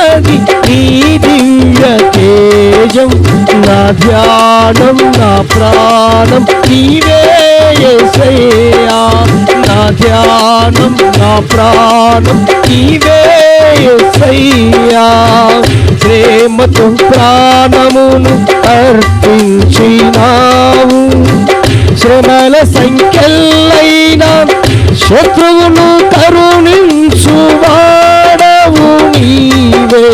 దగినది నీ దివ్య తేజం. నా ధ్యానం నా ప్రాణం నీవే యేసయ్యా. నా ధ్యానం నా ప్రాణం నీవే యేసయ్యా. ప్రేమతో ప్రాణమును అర్పించినావు. శ్రమల సంఖ్యలైనా శత్రువును కరుణించువాడవు నీవే.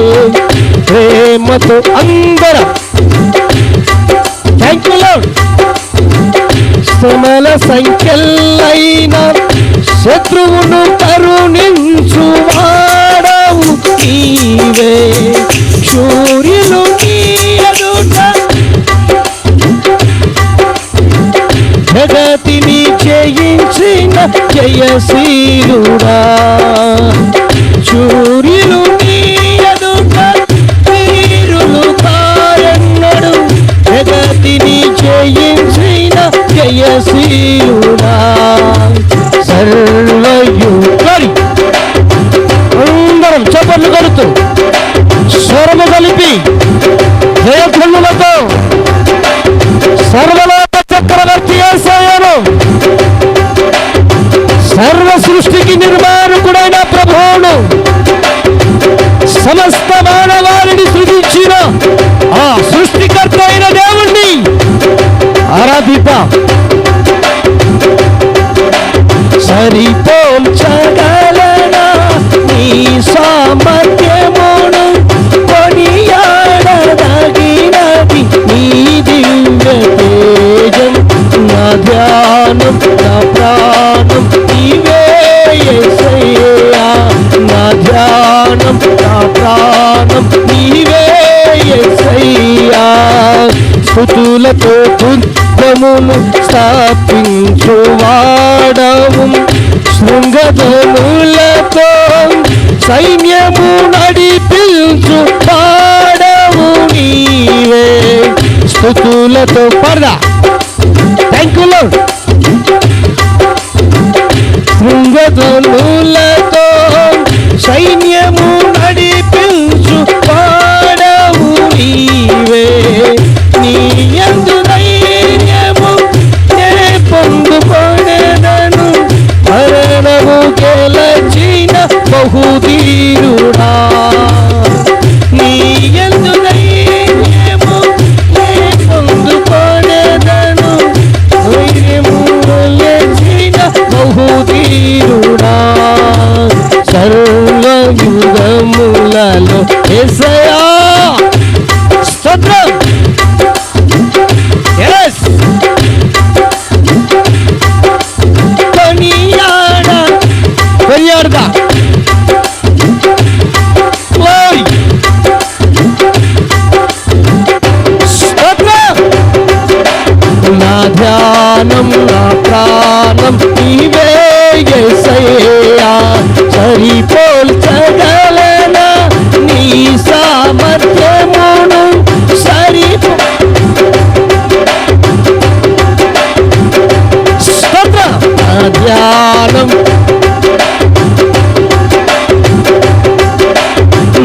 ప్రేమతో అందరం థ్యాంక్ యూ లార్డ్. శ్రమల సంఖ్యలైనా శత్రువును కరుణించువాడవు నీవే. సూర్యులు నీ ఎదుట జగతిని జయించిన జయశీలుడా. సూర్యులు నీ ఎదుట వీరులు కారెన్నడు జగతిని జయించిన జయశీలుడా. సర్వయుగరి అందరం చప్పట్లు కొడుతూ స్వరము కలిపి జయధ్వనులతో సర్వలోక చక్రవర్తి యేసయ్యను, సర్వ సృష్టికి నిర్మాణకుడైన ప్రభువును, సమస్త మానవాళిని సృజించిన ఆ సృష్టికర్త అయిన దేవుణ్ణి ఆరాధిద్దాం. సరిపోల్చగలనా నీ సామర్థ్యమును, కొనియాడదగినది నీ దివ్య తేజం. నా ధ్యానం నా ప్రాణం నీవే యేసయ్యా. నా ధ్యానం నా ప్రాణం నీవే యేసయ్యా. స్తుతులతో బుద్ధమును స్థాపించువాడవు, శృంగధనులతో సైన్యము నడిపించు వాడవు నీవే. స్తుతులతో పరదా థ్యాంక్ యూ లార్డ్. శృంగధనులతో సైన్యము నడిపించు వాడవు నీవే. నీ యందు ధైర్యము నే పొందుకొనెదను, మరణము గెలచిన బహుధీరుడా. నీ యందు ధైర్యము నే పొందుకొనెదను, ధైర్యము గెలచిన బహుధీరుడా. సర్వయుగములలో యేసయ్యా స్తోత్రం. yes కొనియాడదా glory స్తోత్రం. నా ధ్యానం నా ప్రాణం నీవే యేసయ్యా. సరిపోల్చగలనా నీ సామర్థ్యమును, నా ధ్యానం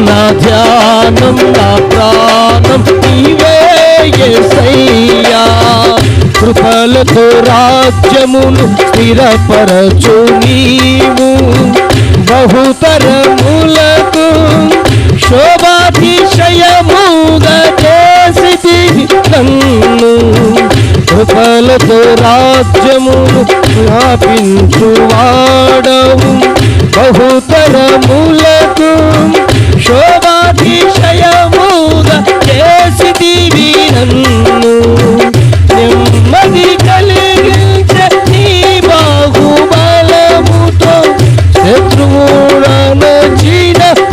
నా ధ్యానం నా ప్రాణం నీవే యేసయ్యా. కృపలతో రాజ్యమును స్థిరపరచు నీవు, బహుతరములకు శోభాతిశయముగా చేసితివి నన్ను. కృపలతో రాజ్యమును స్థాపించువాడవు, బహుతరములకు శోభాతిశయముగా చేసితివి నన్ను. నెమ్మది కలిగించే నీ బాహుబలముతో శత్రువుడనచిన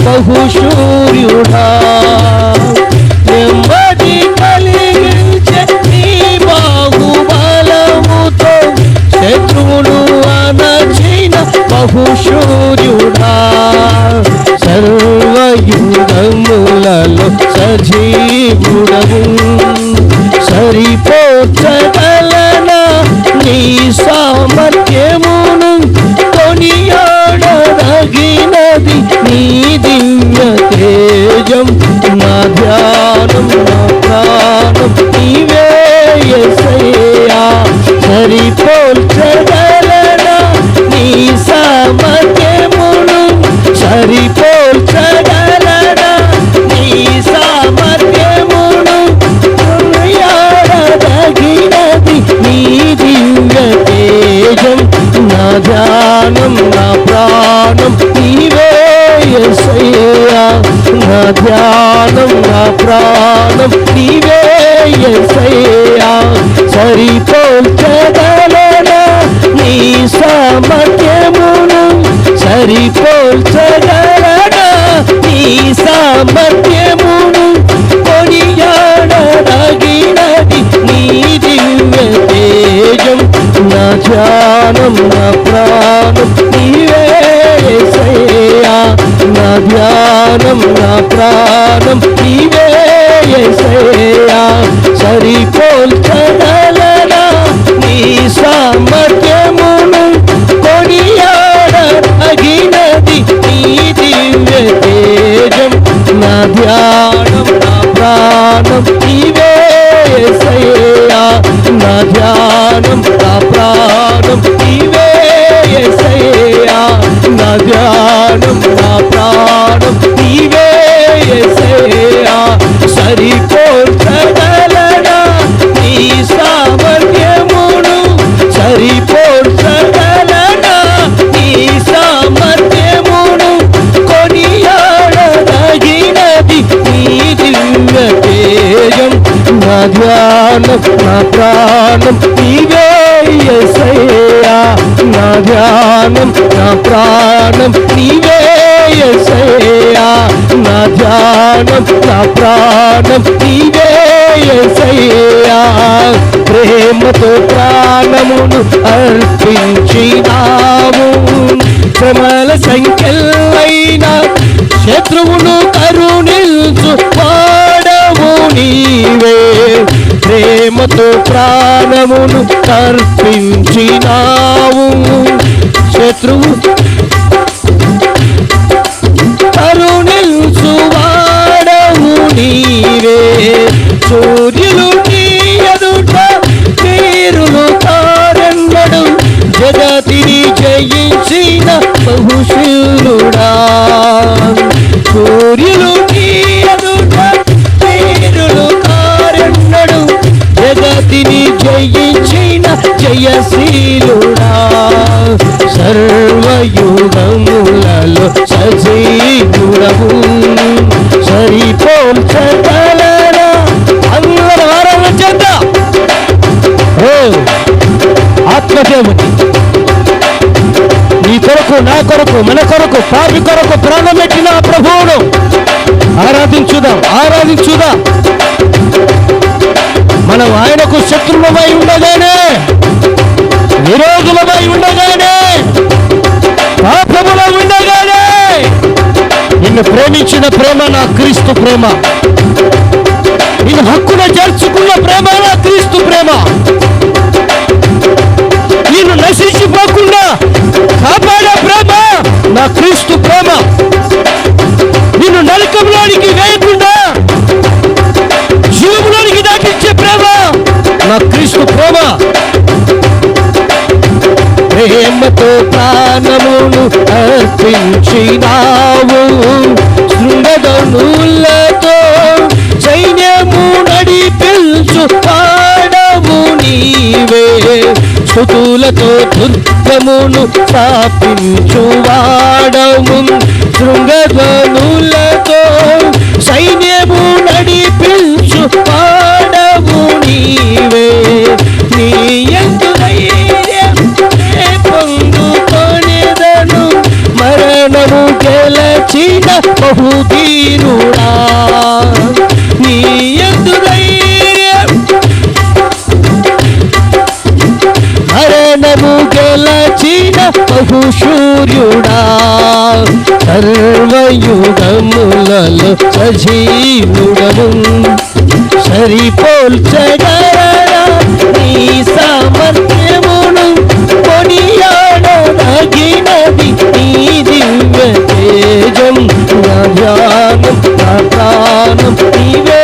బహుశూర్యుడా. నెమ్మది కలిగించే నీ బాహుబలముతో శత్రువుడు అనచిన బహుశూర్యుడా. సర్వయుగములలో సజీవుడవు, సరిపోర్చగలనా నీ సామర్థ్యమును, కొనియాడదగినది నీ దివ్య తేజం. ధ్యానం నా ప్రాణం నీవే యేసయ్యా. సరిపోల్చగలనా నీ సామర్థ్యమును, సరిపోల్చగలనా నీ సామర్థ్యమును, కొనియాడదగినది నీ దివ్య తేజం. నా ధ్యానం నా ప్రాణం నీవే యేసయ్యా. నా ధ్యానం నా ప్రాణం నీవే యేసయ్యా. సరిపోల్చగలనా నీ సామర్థ్యమును, సరిపోల్చగలనా నీ సామర్థ్యమును, కొనియాడదగినది నీ దివ్య తేజం. నా ధ్యానం నా ప్రాణం నీవే యేసయ్యా. నా ధ్యానం నా ప్రాణం నీవే యేసయ్యా. సరిపోల్చగలనా నీ సామర్థ్యమును, కొనియాడదగినది నీ దివ్య తేజం. నా ధ్యానం నా ప్రాణం నీవే యేసయ్యా. నా ధ్యానం నా ప్రాణం నీవే యేసయ్యా. నా ధ్యానం నా ప్రాణం నీవే యేసయ్యా. సరిపోల్చగలనా నీ సామర్థ్యమును, సరిపోల్చగలనా నీ సామర్థ్యమును, కొనియాడదగినది నీ దివ్య తేజం. నా ధ్యానం నా ప్రాణం నీవే యేసయ్యా. నా ధ్యానం నా ప్రాణం నీవే యేసయ్యా. నా ధ్యానం నా ప్రాణం నీవే యేసయ్యా. ప్రేమతో ప్రాణమును అర్పించినావు, శ్రమల సంఖ్యలైన శత్రువును కరుణించు వాడవు నీవే. ప్రేమతో ప్రాణమును అర్పించినావు, శత్రువు కరుణించు వాడవు నీవే. సూర్యులు నీ ఎదుట వీరులు తారెన్నడు, జగతిని జయించిన బహుశూరుడా. సూర్యులు నీ ఎదుట వీరులు తారెన్నడు, జగతిని జయించిన జయశీలుడా. సర్వయుగములలో సజీవుడవు, సరిపోల్చగలనా. అందరూ ఆరాధన చేద్దాం. ఆత్మదేవుని నీ కొరకు నా కొరకు మన కొరకు పాపి కొరకు ప్రాణం పెట్టిన ప్రభువును ఆరాధించుదాం, ఆరాధించుదాం. మనం ఆయనకు శత్రువులమై ఉండగానే, విరోధులమై ఉండగానే, పాపములో ఉండగానే నిన్ను ప్రేమించిన ప్రేమ నా క్రీస్తు ప్రేమ, నిన్ను హక్కున చేర్చుకున్న ప్రేమ నా క్రీస్తు ప్రేమ, నిన్ను నశించిపోకుండా కాపాడే ప్రేమ నా క్రీస్తు ప్రేమ, నిన్ను నరకంలోనికి వేయకుండా జీవంలోనికి దాటించే ప్రేమ నా క్రీస్తు ప్రేమ. ప్రేమతో ప్రాణమును అర్పించినావు, శృంగధనులతో సైన్యము నడిపించు పాడవు నీవే. స్తుతులతో దుర్గమును స్థాపించు వాడవు, శృంగధనులతో సైన్యము నడిపించు పాడవు నీవే. నీ యందు ధైర్యం పొందుకొనెదను, మరణము గెలచిన బహుధీరుడా. నీ యందు ధైర్యం మరణము గెలచిన బహుశూర్యుడా. సర్వయుగములలో సజీవుడవు, సరిపోల్చగలనా నీ సామర్థ్యమును, కొనియాడదగినది నీ దివ్య తేజం. నా ధ్యానం నా ప్రాణం నీవే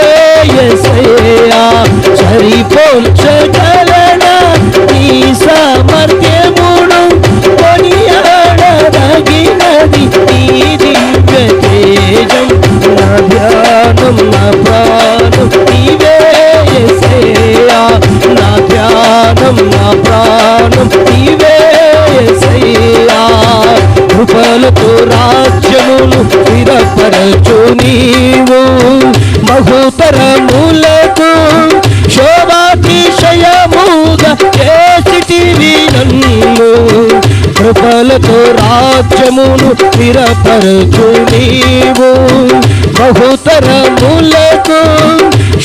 హృదయమును స్థిరపరచు నీవు. బహుతరములకు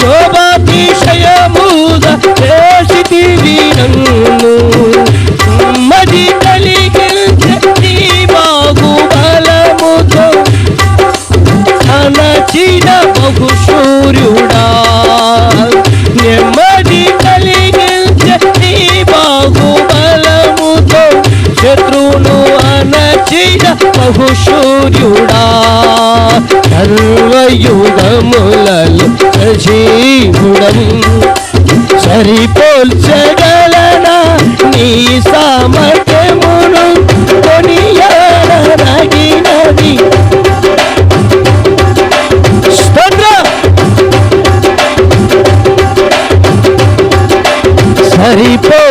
శోభాతిశయముగా చేసితివి నన్ను. నెమ్మది కలిగించే నీ బాహుబలముతో అణచిన బహుశూర్యుడా. నెమ్మది కలిగించే నీ బాహుబలముతో శత్రువును అణచిన బహుశూర్యుడా. సర్వయుగములలో సజీవుడము సరిపోల్చగలనా నీ సామర్థ్యమును కొనియాడదగినది.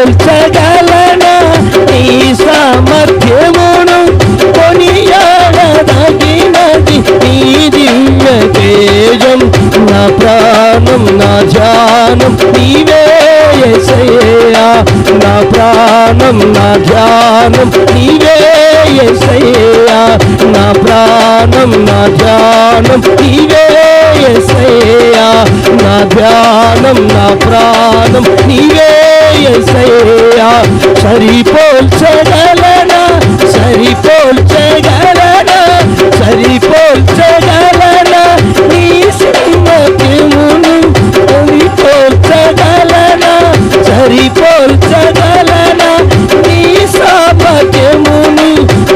సరిపోల్చగలనా నీ సామర్థ్యమును కొనియాడదగినది. నీ దివ్య తేజం నా ప్రాణం నా ధ్యానం నీవే యేసయ్యా. నా ప్రాణం నా ధ్యానం నీవే యేసయ్యా. నా ప్రాణం నా ధ్యానం నీవే యేసయ్యా. నా ధ్యానం నా ప్రాణం నీవే యేసయ్యా. సరిపోల్చగలనా సరిపోల్చగలనా సరిపోల్చగలనా నీ సింహమును సరిపోల్చగలనా సరిపోల్చగలనా నీ సామర్థ్యమును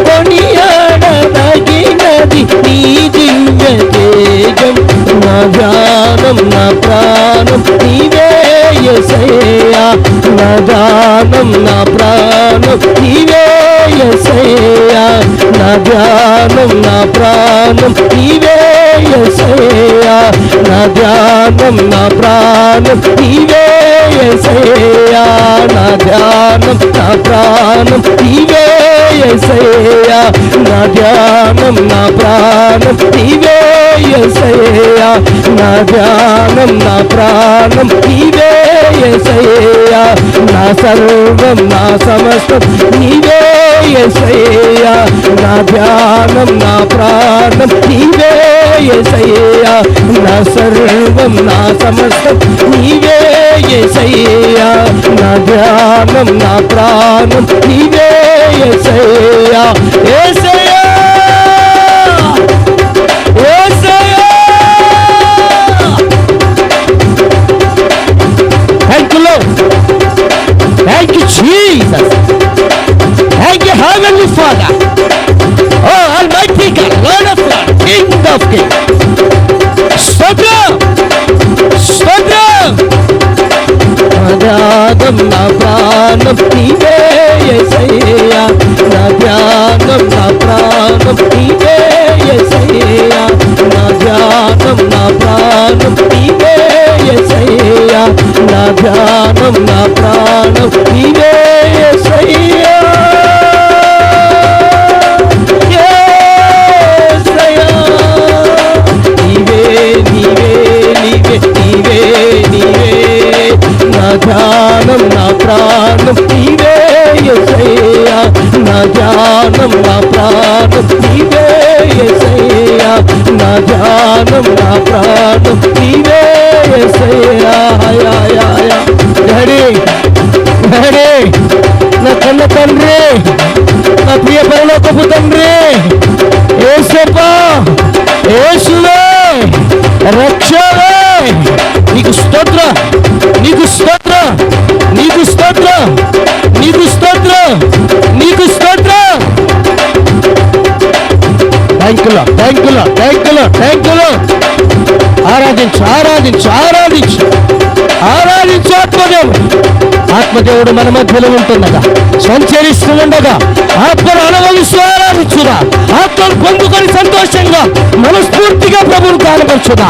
కొనియాడదగినది. నీ దివ్య తేజం నా ధ్యానం నా ప్రాణం నీవే యేసయ్యా. నా ధ్యానం నా ప్రాణం నీవే యేసయ్యా. నా ధ్యానం నా ప్రాణం నీవే యేసయ్యా. నా ధ్యానం నా ప్రాణం నీవే యేసయ్యా. నా ధ్యానం నా ప్రాణం నీవే యేసయ్యా. నా ధ్యానం నా ప్రాణం నీవే యేసయ్యా. నా ధ్యానం నా ప్రాణం నీవే యేసయ్యా. నా సర్వం నా సమస్తం నీవే యేసయ్యా. నా ధ్యానం నా ప్రాణం నీవే యేసయ్యా. నా సర్వం నా సమస్తం నీవే యేసయ్యా. నా ధ్యానం నా ప్రాణం నీవే యేసయ్యా. యేసయ్యా యేసయ్యా. Thank you Lord. Thank you Jesus. Thank you Heavenly Father. Oh Almighty God, Lord of Lords, King of Kings. Stotram Stotram. నా ధ్యానం నా ప్రాణం నీవే యేసయ్యా. నా ధ్యానం నా ప్రాణం నీవే యేసయ్యా. నా ధ్యానం నా ప్రాణం నీవే యేసయ్యా. నా ధ్యానం నా ప్రాణం నీవే యేసయ్యా. యేసయ్యా నీవే నీవే నీవే నీవే నీవే. నా ధ్యానం నా ప్రాణం నీవే యేసయ్యా. నా ధ్యానం నా ప్రాణం నీవే యేసయ్యా. నా ధ్యానం నా ప్రాణం నీవే యేసయ్యా. డాడీ డాడీ నా కన్న తండ్రి నా ప్రియ పరలోకపు తండ్రి యేసప్పా యేసువే రక్షవే నీకు స్తోత్ర నీకు స్తోత్ర నీకు స్తోత్ర నీకు స్తోత్ర నీకు స్తోత్ర. Thank you. ఆరాధించు ఆరాధించు ఆరాధించు ఆరాధించు. ఆత్మదేవుడు మన మధ్యలో ఉంటుండగా సంచరిస్తూ ఉండగా ఆత్మను అనుభవిస్తూ ఆరాధించుదా. ఆత్మను పొందుకొని సంతోషంగా మనస్ఫూర్తిగా ప్రభువును కనపరచుదా.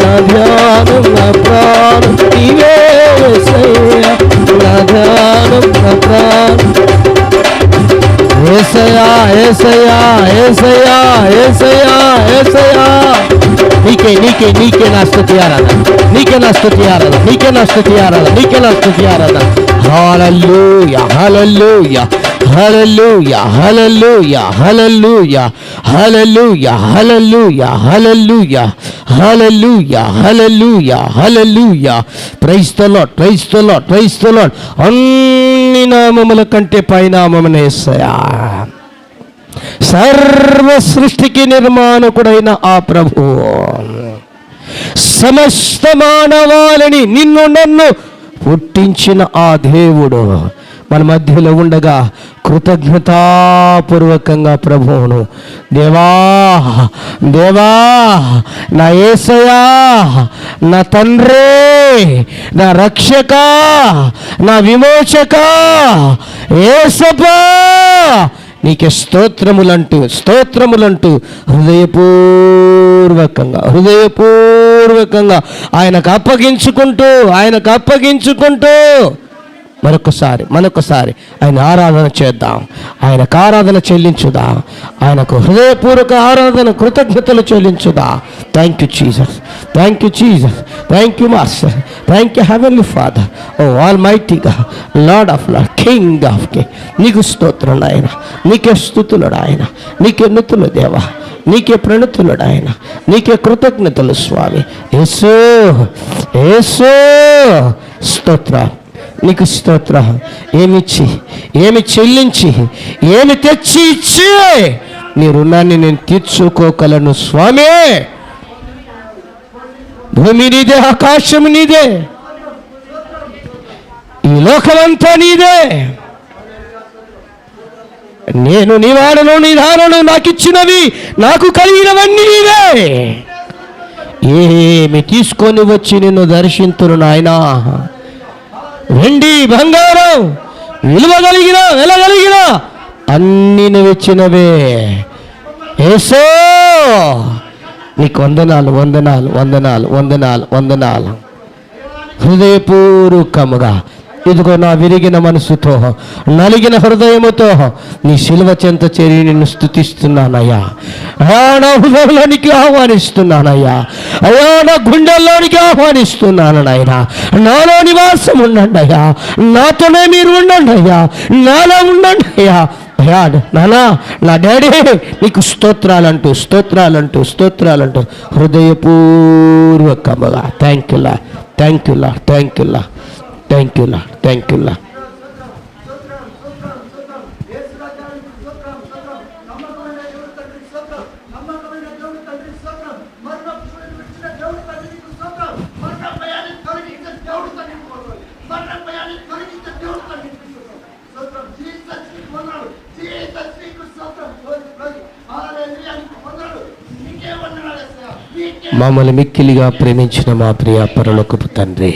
నా ధ్యానం నా ప్రాణం నీవే యేసయ్యా. నా ధ్యానం నా ప్రాణం యేసయ్యా. ఏసయ్యా ఏసయ్యా ఏసయ్యా ఏసయ్యా ఏసయ్యా నీకే నీకే నీకే నా స్తుతి ఆరాధన, నీకే నా స్తుతి ఆరాధన, నీకే నా స్తుతి ఆరాధన, నీకే నా స్తుతి ఆరాధన. Hallelujah hallelujah hallelujah hallelujah hallelujah hallelujah hallelujah hallelujah hallelujah hallelujah hallelujah. Praise the Lord, praise the Lord, praise the Lord. అన్ని నామముల కంటే పైనామమున యేసయ్యా, సర్వ సృష్టికి నిర్మాణకుడైన ఆ ప్రభువు, సమస్త మానవాళిని నిన్ను నన్ను పుట్టించిన ఆ దేవుడు మన మధ్యలో ఉండగా కృతజ్ఞతాపూర్వకంగా ప్రభువును, దేవా దేవా నా యేసయ్యా, నా తండ్రి, నా రక్షక, నా విమోచక యేసప్పా, నీకే స్తోత్రములంటూ హృదయపూర్వకంగా ఆయనకు అప్పగించుకుంటూ మరొకసారి ఆయన ఆరాధన చేద్దాం, ఆయనకు ఆరాధన చెల్లించుదా, ఆయనకు హృదయపూర్వక ఆరాధన కృతజ్ఞతలు చెల్లించుదా. Thank you Jesus, thank you Jesus, thank you master, thank you heavenly father, O almighty God, Lord of Lord, king of king. నీకు స్తోత్రుడు ఆయన, నీకే స్తుతులుడు ఆయన, నీకే నుతులు దేవా, నీకే ప్రణుతులుడు ఆయన, నీకే కృతజ్ఞతలు స్వామి. యేసు యేసు స్తోత్ర, నీకు స్తోత్ర. ఏమిచ్చి, ఏమి చెల్లించి, ఏమి తెచ్చి ఇచ్చి నీ రుణాన్ని నేను తీర్చుకోగలను స్వామి. భూమి నీదే, ఆకాశం నీదే, ఈ లోకమంతా నీదే. నేను నీ వాడను, నీ దానను, నాకు ఇచ్చినవి, నాకు కలిగినవన్నీ నీవే. ఏమి తీసుకొని వచ్చి నిన్ను దర్శింతును నాయనా. వెండి బంగారం వెలగలిగిన అన్ని నువ్వు ఇచ్చినవే యేసూ. నీకు వందనాలు హృదయపూర్వకముగా. ఇదిగో నా విరిగిన మనసుతో, నలిగిన హృదయముతో నీ శిలువ చెంత చేరి నిన్ను స్తుతిస్తున్నానయ్యా. నా హృదయంలోనికి ఆహ్వానిస్తున్నానయ్యా, అయ్యా నా గుండెల్లోనికి ఆహ్వానిస్తున్నాను నాయన. నాలో నివాసం ఉండండి అయ్యా, నాతోనే మీరు ఉండండి అయ్యా, నాలో ఉండండి అయ్యా. అయ్యా నానా, నా డాడీ నీకు స్తోత్రాలంటూ హృదయపూర్వకముగా థ్యాంక్ యూ లా. మమ్మల్ని మిక్కిలిగా ప్రేమించిన మా ప్రియ పరలోకపు తండ్రి,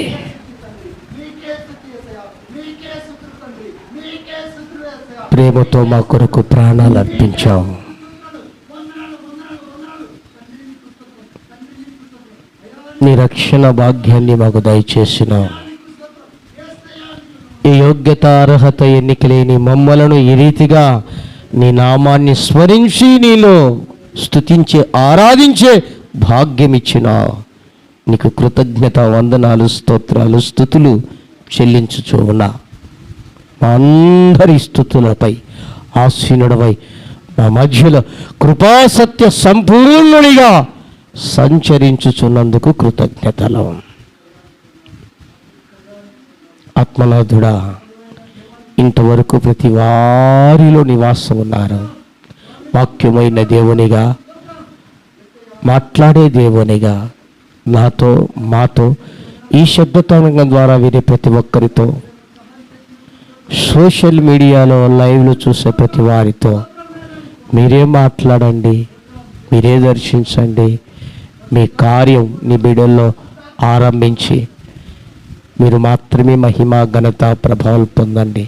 ప్రేమతో మా కొరకు ప్రాణాలు అర్పించావు. నీ రక్షణ భాగ్యాన్ని మాకు దయచేసినావు. ఈ యోగ్యత అర్హత ఎన్నికలేని మమ్మలను ఈ రీతిగా నీ నామాన్ని స్మరించి నీలో స్తుతించే ఆరాధించే భాగ్యం ఇచ్చినావు. నీకు కృతజ్ఞత వందనాలు, స్తోత్రాలు, స్తుతులు చెల్లించుచూ ఉన్నా. మా అందరి స్తుతులపై ఆసీనుడవై మా మధ్యలో కృపాసత్య సంపూర్ణునిగా సంచరించుచున్నందుకు కృతజ్ఞతలు. ఆత్మనాథుడా, ఇంతవరకు ప్రతి వారిలో నివాసం ఉన్నారు. వాక్యమైన దేవునిగా, మాట్లాడే దేవునిగా నాతో మాతో ఈ శబ్దతరంగం ద్వారా వినే ప్రతి ఒక్కరితో, సోషల్ మీడియాలో లైవ్లో చూసే ప్రతి వారితో మీరే మాట్లాడండి, మీరే దర్శించండి. మీ కార్యం నీ బిడ్డల్లో ఆరంభించి మీరు మాత్రమే మహిమ, ఘనత, ప్రభావాలు పొందండి.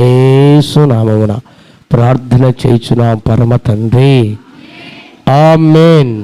యేసు నామమున ప్రార్థన చేయుచున్నాం పరమ తండ్రి. ఆమేన్.